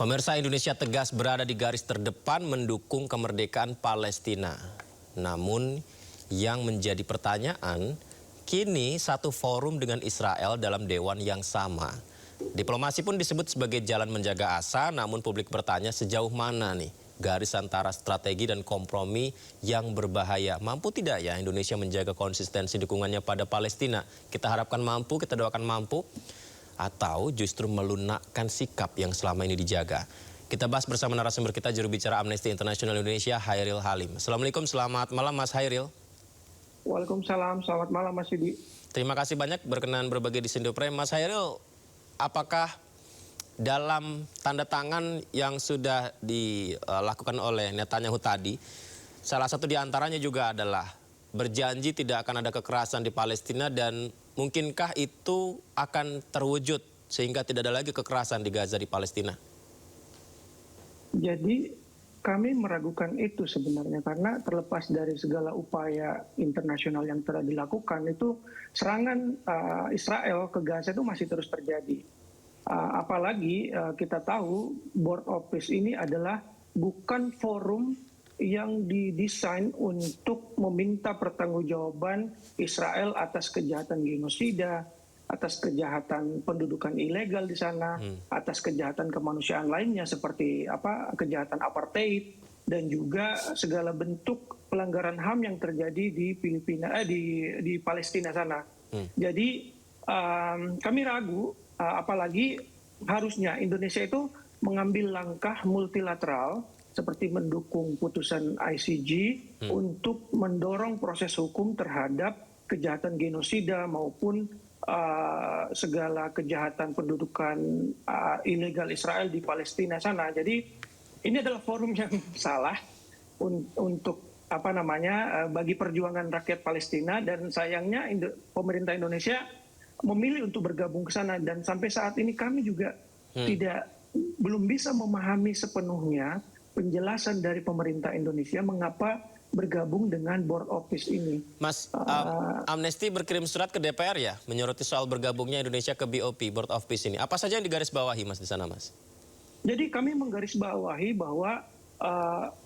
Pemirsa, Indonesia tegas berada di garis terdepan mendukung kemerdekaan Palestina. Namun yang menjadi pertanyaan, kini satu forum dengan Israel dalam dewan yang sama. Diplomasi pun disebut sebagai jalan menjaga asa, namun publik bertanya sejauh mana nih garis antara strategi dan kompromi yang berbahaya. Mampu tidak ya Indonesia menjaga konsistensi dukungannya pada Palestina? Kita harapkan mampu, kita doakan mampu. Atau justru melunakkan sikap yang selama ini dijaga. Kita bahas bersama narasumber kita, juru bicara Amnesty International Indonesia, Hairil Halim. Assalamualaikum, selamat malam Mas Hairil. Waalaikumsalam, selamat malam Mas Yudi. Terima kasih banyak berkenan berbagi di Sindo Prime. Mas Hairil, apakah dalam tanda tangan yang sudah dilakukan oleh Netanyahu tadi, salah satu diantaranya juga adalah berjanji tidak akan ada kekerasan di Palestina, dan mungkinkah itu akan terwujud sehingga tidak ada lagi kekerasan di Gaza di Palestina? Jadi kami meragukan itu sebenarnya, karena terlepas dari segala upaya internasional yang telah dilakukan, itu serangan Israel ke Gaza itu masih terus terjadi. Apalagi kita tahu Board of Peace ini adalah bukan forum yang didesain untuk meminta pertanggungjawaban Israel atas kejahatan genosida, atas kejahatan pendudukan ilegal di sana, atas kejahatan kemanusiaan lainnya seperti kejahatan apartheid, dan juga segala bentuk pelanggaran HAM yang terjadi di di Palestina sana. Jadi kami ragu, apalagi harusnya Indonesia itu mengambil langkah multilateral seperti mendukung putusan ICJ untuk mendorong proses hukum terhadap kejahatan genosida maupun segala kejahatan pendudukan ilegal Israel di Palestina sana. Jadi ini adalah forum yang salah untuk bagi perjuangan rakyat Palestina, dan sayangnya pemerintah Indonesia memilih untuk bergabung ke sana, dan sampai saat ini kami juga belum bisa memahami sepenuhnya penjelasan dari pemerintah Indonesia mengapa bergabung dengan Board of Peace ini. Mas, Amnesty berkirim surat ke DPR ya, menyoroti soal bergabungnya Indonesia ke BOP, Board of Peace ini. Apa saja yang digarisbawahi Mas di sana, Mas? Jadi kami menggarisbawahi bahwa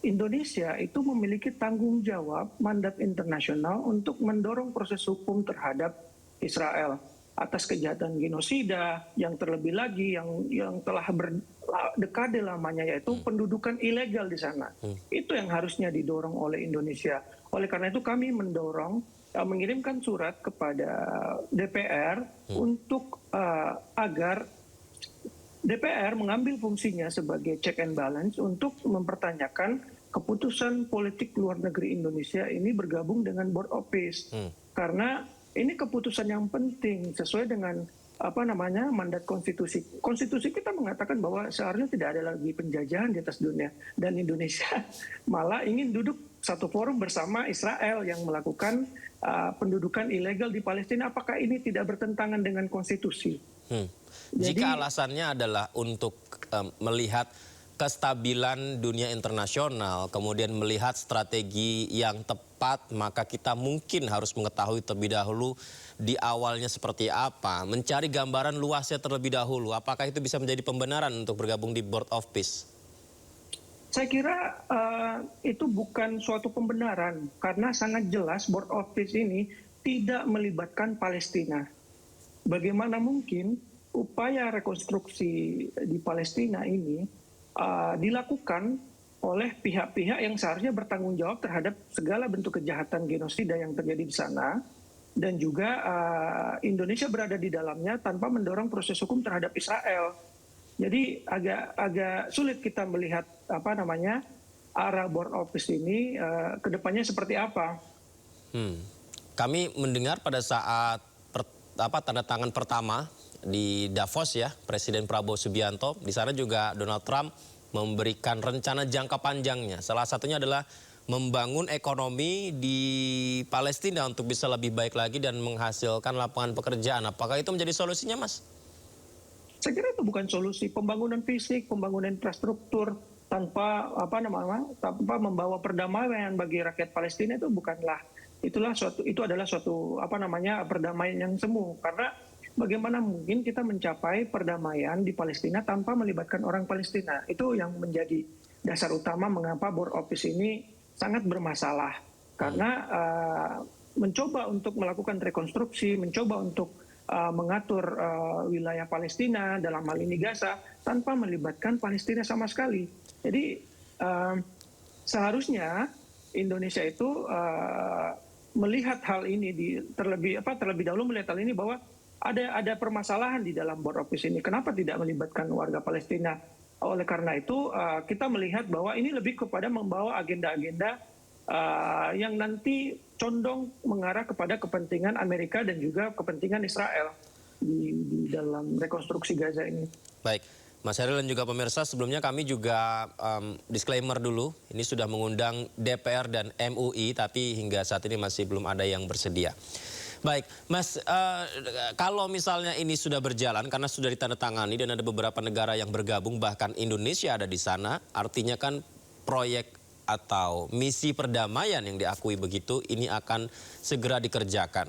Indonesia itu memiliki tanggung jawab mandat internasional untuk mendorong proses hukum terhadap Israel atas kejahatan genosida, yang terlebih lagi yang telah berdekade lamanya, yaitu pendudukan ilegal di sana. Itu yang harusnya didorong oleh Indonesia. Oleh karena itu kami mendorong mengirimkan surat kepada DPR untuk agar DPR mengambil fungsinya sebagai check and balance untuk mempertanyakan keputusan politik luar negeri Indonesia ini bergabung dengan Board of Peace. Karena ini keputusan yang penting sesuai dengan mandat konstitusi. Konstitusi kita mengatakan bahwa seharusnya tidak ada lagi penjajahan di atas dunia, dan Indonesia malah ingin duduk satu forum bersama Israel yang melakukan pendudukan ilegal di Palestina. Apakah ini tidak bertentangan dengan konstitusi? Jika alasannya adalah untuk melihat kestabilan dunia internasional, kemudian melihat strategi yang tepat, maka kita mungkin harus mengetahui terlebih dahulu di awalnya seperti apa, mencari gambaran luasnya terlebih dahulu. Apakah itu bisa menjadi pembenaran untuk bergabung di Board of Peace? Saya kira itu bukan suatu pembenaran, karena sangat jelas Board of Peace ini tidak melibatkan Palestina. Bagaimana mungkin upaya rekonstruksi di Palestina ini dilakukan oleh pihak-pihak yang seharusnya bertanggung jawab terhadap segala bentuk kejahatan genosida yang terjadi di sana, dan juga Indonesia berada di dalamnya tanpa mendorong proses hukum terhadap Israel. Jadi agak sulit kita melihat arah Board of Peace ini kedepannya seperti apa. Kami mendengar pada saat tanda tangan pertama di Davos ya, Presiden Prabowo Subianto, di sana juga Donald Trump memberikan rencana jangka panjangnya. Salah satunya adalah membangun ekonomi di Palestina untuk bisa lebih baik lagi dan menghasilkan lapangan pekerjaan. Apakah itu menjadi solusinya, Mas? Saya kira itu bukan solusi. Pembangunan fisik, pembangunan infrastruktur tanpa tanpa membawa perdamaian bagi rakyat Palestina itu adalah suatu perdamaian yang semu, karena bagaimana mungkin kita mencapai perdamaian di Palestina tanpa melibatkan orang Palestina. Itu yang menjadi dasar utama mengapa board office ini sangat bermasalah. Karena mencoba untuk melakukan rekonstruksi, mencoba untuk mengatur wilayah Palestina, dalam hal ini Gaza, tanpa melibatkan Palestina sama sekali. Jadi seharusnya Indonesia itu melihat hal ini terlebih dahulu melihat hal ini bahwa ada permasalahan di dalam board office ini. Kenapa tidak melibatkan warga Palestina? Oleh karena itu kita melihat bahwa ini lebih kepada membawa agenda-agenda yang nanti condong mengarah kepada kepentingan Amerika dan juga kepentingan Israel di dalam rekonstruksi Gaza ini. Baik, Mas Heryl dan juga pemirsa, sebelumnya kami juga disclaimer dulu, ini sudah mengundang DPR dan MUI, tapi hingga saat ini masih belum ada yang bersedia. Baik, Mas, kalau misalnya ini sudah berjalan karena sudah ditandatangani dan ada beberapa negara yang bergabung, bahkan Indonesia ada di sana, artinya kan proyek atau misi perdamaian yang diakui begitu ini akan segera dikerjakan.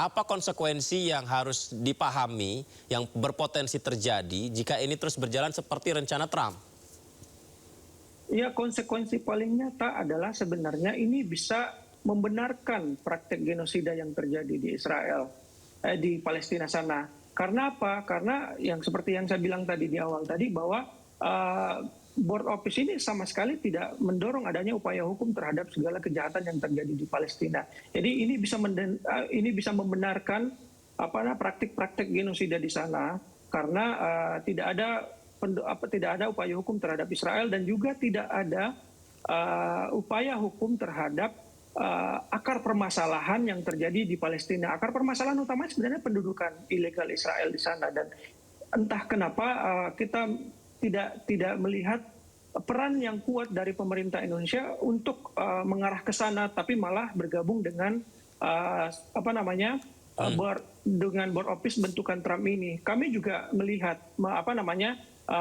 Apa konsekuensi yang harus dipahami yang berpotensi terjadi jika ini terus berjalan seperti rencana Trump? Ya, konsekuensi paling nyata adalah sebenarnya ini bisa membenarkan praktek genosida yang terjadi di Israel, di Palestina sana. Karena apa? Karena yang seperti yang saya bilang tadi di awal tadi bahwa board office ini sama sekali tidak mendorong adanya upaya hukum terhadap segala kejahatan yang terjadi di Palestina. Jadi ini bisa membenarkan praktik-praktik genosida di sana karena tidak ada upaya hukum terhadap Israel dan juga tidak ada upaya hukum terhadap akar permasalahan yang terjadi di Palestina. Akar permasalahan utamanya sebenarnya pendudukan ilegal Israel di sana, dan entah kenapa kita tidak melihat peran yang kuat dari pemerintah Indonesia untuk mengarah ke sana, tapi malah bergabung dengan dengan board office bentukan Trump ini. Kami juga melihat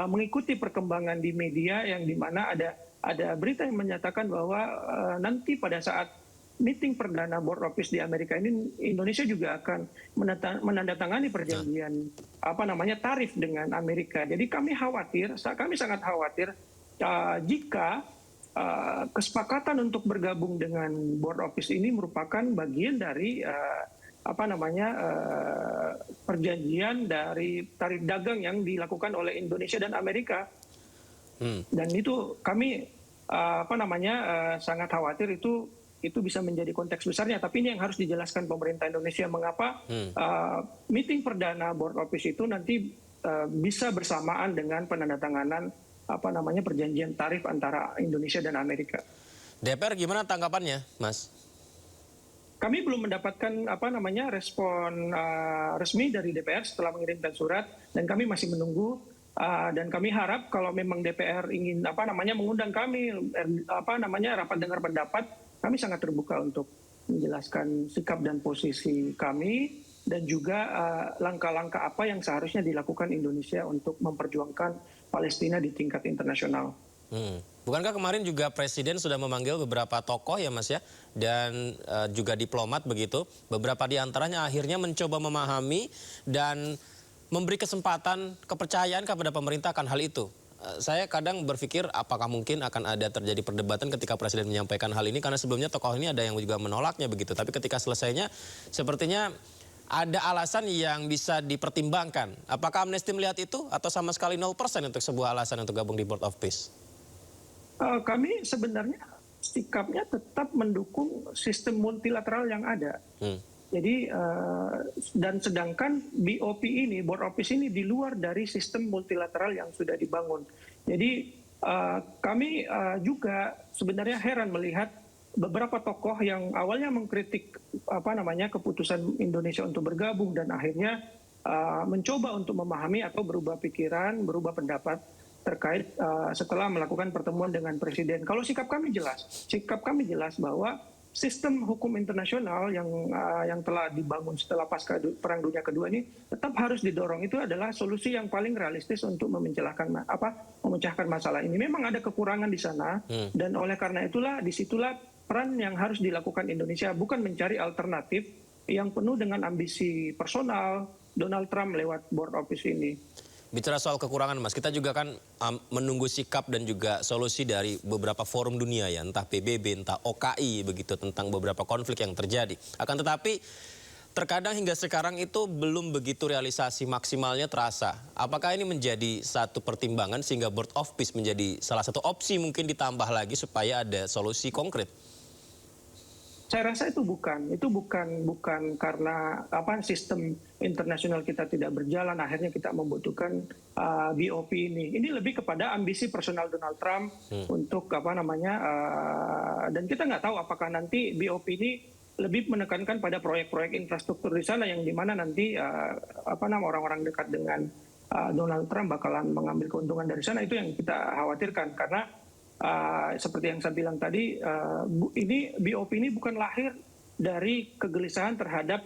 mengikuti perkembangan di media yang dimana ada berita yang menyatakan bahwa nanti pada saat meeting perdana board office di Amerika ini, Indonesia juga akan menandatangani perjanjian tarif dengan Amerika. Jadi kami sangat khawatir jika kesepakatan untuk bergabung dengan board office ini merupakan bagian dari perjanjian dari tarif dagang yang dilakukan oleh Indonesia dan Amerika. Dan itu kami sangat khawatir itu bisa menjadi konteks besarnya, tapi ini yang harus dijelaskan pemerintah Indonesia mengapa meeting perdana board office itu nanti bisa bersamaan dengan penandatanganan perjanjian tarif antara Indonesia dan Amerika. DPR gimana tanggapannya, Mas? Kami belum mendapatkan respon resmi dari DPR setelah mengirimkan surat, dan kami masih menunggu. Dan kami harap kalau memang DPR ingin mengundang kami rapat dengar pendapat, kami sangat terbuka untuk menjelaskan sikap dan posisi kami dan juga langkah-langkah apa yang seharusnya dilakukan Indonesia untuk memperjuangkan Palestina di tingkat internasional. Bukankah kemarin juga Presiden sudah memanggil beberapa tokoh ya Mas ya, dan juga diplomat begitu, beberapa di antaranya akhirnya mencoba memahami dan memberi kesempatan kepercayaan kepada pemerintah akan hal itu. Saya kadang berpikir apakah mungkin akan ada terjadi perdebatan ketika Presiden menyampaikan hal ini, karena sebelumnya tokoh ini ada yang juga menolaknya begitu. Tapi ketika selesainya sepertinya ada alasan yang bisa dipertimbangkan. Apakah Amnesty melihat itu atau sama sekali 0% untuk sebuah alasan untuk gabung di Board of Peace? Kami sebenarnya sikapnya tetap mendukung sistem multilateral yang ada. Jadi dan sedangkan BOP ini, Board of Peace ini di luar dari sistem multilateral yang sudah dibangun. Jadi kami juga sebenarnya heran melihat beberapa tokoh yang awalnya mengkritik keputusan Indonesia untuk bergabung dan akhirnya mencoba untuk memahami atau berubah pikiran, berubah pendapat terkait setelah melakukan pertemuan dengan Presiden. Kalau sikap kami jelas bahwa sistem hukum internasional yang telah dibangun setelah pasca Perang Dunia Kedua ini tetap harus didorong. Itu adalah solusi yang paling realistis untuk memecahkan masalah ini. Memang ada kekurangan di sana, dan oleh karena itulah disitulah peran yang harus dilakukan Indonesia, bukan mencari alternatif yang penuh dengan ambisi personal Donald Trump lewat board office ini. Bicara soal kekurangan, Mas, kita juga kan menunggu sikap dan juga solusi dari beberapa forum dunia ya, entah PBB, entah OKI, begitu, tentang beberapa konflik yang terjadi. Akan tetapi, terkadang hingga sekarang itu belum begitu realisasi maksimalnya terasa. Apakah ini menjadi satu pertimbangan sehingga Board of Peace menjadi salah satu opsi mungkin ditambah lagi supaya ada solusi konkret? Saya rasa itu bukan karena sistem internasional kita tidak berjalan, akhirnya kita membutuhkan BOP ini. Ini lebih kepada ambisi personal Donald Trump untuk dan kita nggak tahu apakah nanti BOP ini lebih menekankan pada proyek-proyek infrastruktur di sana yang dimana nanti orang-orang dekat dengan Donald Trump bakalan mengambil keuntungan dari sana. Itu yang kita khawatirkan karena seperti yang saya bilang tadi, ini BOP ini bukan lahir dari kegelisahan terhadap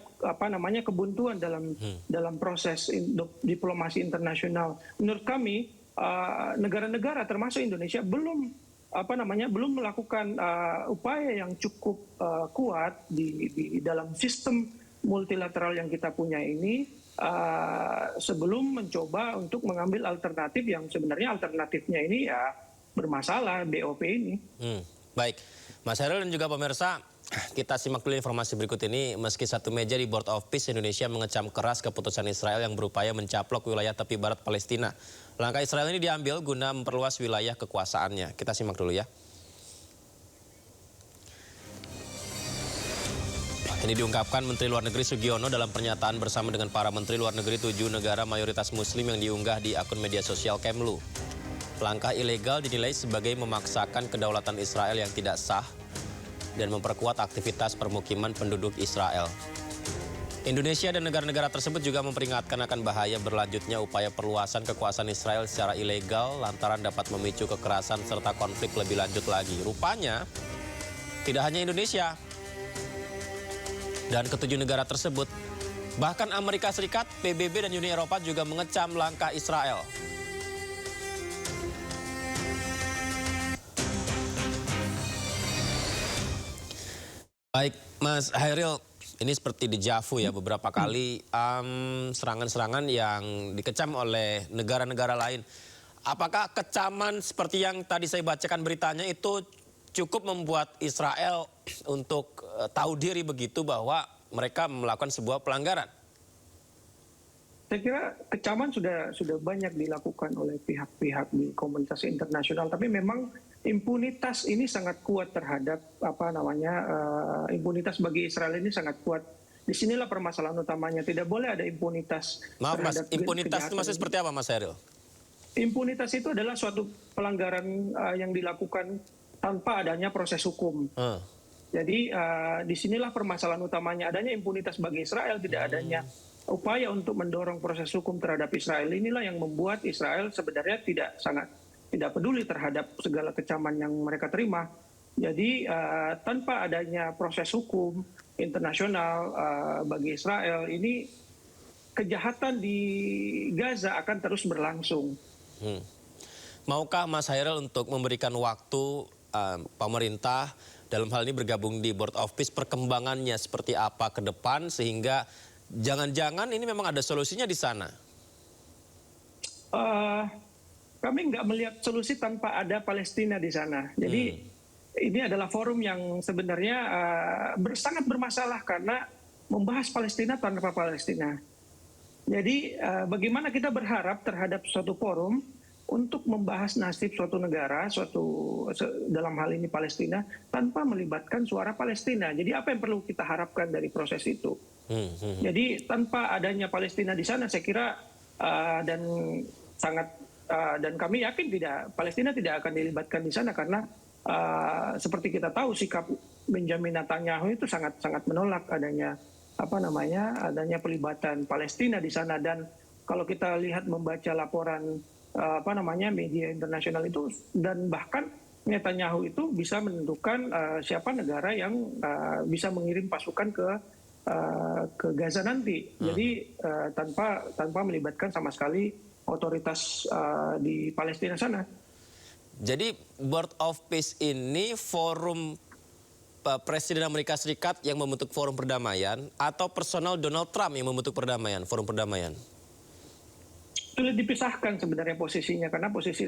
kebuntuan dalam proses diplomasi internasional. Menurut kami, negara-negara termasuk Indonesia belum melakukan upaya yang cukup kuat di dalam sistem multilateral yang kita punya ini sebelum mencoba untuk mengambil alternatif yang sebenarnya alternatifnya ini ya bermasalah, BOP ini. Baik, Mas Hairil dan juga pemirsa, kita simak dulu informasi berikut ini. Meski satu meja di Board of Peace, Indonesia mengecam keras keputusan Israel yang berupaya mencaplok wilayah tepi barat Palestina. Langkah Israel ini diambil guna memperluas wilayah kekuasaannya. Kita simak dulu ya. Ini diungkapkan Menteri Luar Negeri Sugiono dalam pernyataan bersama dengan para Menteri Luar Negeri 7 negara mayoritas Muslim yang diunggah di akun media sosial Kemlu. Langkah ilegal dinilai sebagai memaksakan kedaulatan Israel yang tidak sah dan memperkuat aktivitas permukiman penduduk Israel. Indonesia dan negara-negara tersebut juga memperingatkan akan bahaya berlanjutnya upaya perluasan kekuasaan Israel secara ilegal lantaran dapat memicu kekerasan serta konflik lebih lanjut lagi. Rupanya, tidak hanya Indonesia dan ketujuh negara tersebut, bahkan Amerika Serikat, PBB, dan Uni Eropa juga mengecam langkah Israel. Baik, Mas Hairil, ini seperti dejavu ya, beberapa kali serangan-serangan yang dikecam oleh negara-negara lain. Apakah kecaman seperti yang tadi saya bacakan beritanya itu cukup membuat Israel untuk tahu diri begitu bahwa mereka melakukan sebuah pelanggaran? Saya kira kecaman sudah banyak dilakukan oleh pihak-pihak di komunitas internasional, tapi memang impunitas ini sangat kuat terhadap impunitas bagi Israel ini sangat kuat. Disinilah permasalahan utamanya. Tidak boleh ada impunitas. Maaf Mas, impunitas itu maksudnya seperti apa Mas Hairil? Impunitas itu adalah suatu pelanggaran yang dilakukan tanpa adanya proses hukum. Jadi disinilah permasalahan utamanya. Adanya impunitas bagi Israel, tidak adanya upaya untuk mendorong proses hukum terhadap Israel. Inilah yang membuat Israel sebenarnya tidak peduli terhadap segala kecaman yang mereka terima. Jadi tanpa adanya proses hukum internasional bagi Israel, ini kejahatan di Gaza akan terus berlangsung. Maukah Mas Hairil untuk memberikan waktu pemerintah dalam hal ini bergabung di Board of Peace, perkembangannya seperti apa ke depan sehingga jangan-jangan ini memang ada solusinya di sana? Kami nggak melihat solusi tanpa ada Palestina di sana. Jadi ini adalah forum yang sebenarnya sangat bermasalah karena membahas Palestina tanpa Palestina. Jadi bagaimana kita berharap terhadap suatu forum untuk membahas nasib suatu negara, dalam hal ini Palestina, tanpa melibatkan suara Palestina. Jadi apa yang perlu kita harapkan dari proses itu? Jadi tanpa adanya Palestina di sana, saya kira dan kami yakin Palestina tidak akan dilibatkan di sana karena seperti kita tahu sikap Benjamin Netanyahu itu sangat menolak adanya pelibatan Palestina di sana. Dan kalau kita lihat membaca laporan media internasional itu, dan bahkan Netanyahu itu bisa menentukan siapa negara yang bisa mengirim pasukan ke Gaza nanti. Jadi tanpa melibatkan sama sekali otoritas di Palestina sana. Jadi Board of Peace ini forum Presiden Amerika Serikat yang membentuk forum perdamaian atau personal Donald Trump yang membentuk forum perdamaian? Sulit dipisahkan sebenarnya posisinya, karena posisi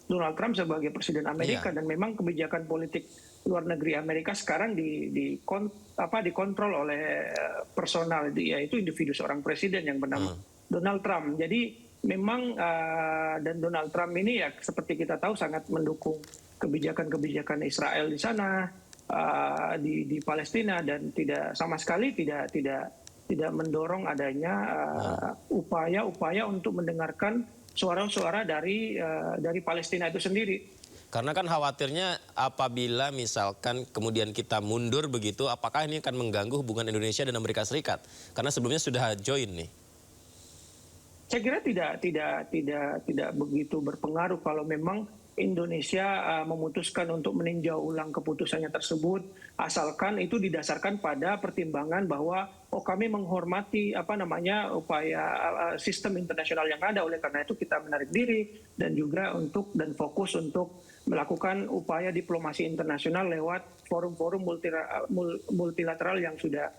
Donald Trump sebagai Presiden Amerika dan memang kebijakan politik luar negeri Amerika sekarang dikontrol oleh personal, yaitu individu seorang presiden yang bernama Donald Trump. Jadi memang dan Donald Trump ini ya seperti kita tahu sangat mendukung kebijakan-kebijakan Israel di sana, di Palestina, dan tidak sama sekali tidak mendorong adanya upaya-upaya untuk mendengarkan suara-suara dari Palestina itu sendiri. Karena kan khawatirnya apabila misalkan kemudian kita mundur begitu, apakah ini akan mengganggu hubungan Indonesia dan Amerika Serikat? Karena sebelumnya sudah join nih. Saya kira tidak begitu berpengaruh kalau memang Indonesia memutuskan untuk meninjau ulang keputusannya tersebut, asalkan itu didasarkan pada pertimbangan bahwa kami menghormati upaya sistem internasional yang ada, oleh karena itu kita menarik diri dan juga fokus untuk melakukan upaya diplomasi internasional lewat forum-forum multilateral yang sudah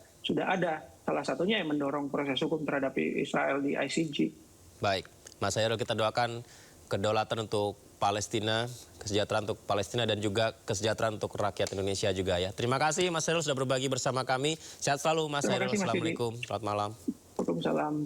ada. Salah satunya yang mendorong proses hukum terhadap Israel di ICJ. Baik, Mas Hairul, kita doakan kedaulatan untuk Palestina, kesejahteraan untuk Palestina dan juga kesejahteraan untuk rakyat Indonesia juga ya. Terima kasih Mas Hairul sudah berbagi bersama kami. Sehat selalu Mas Hairul. Assalamualaikum. Selamat malam. Waalaikumsalam.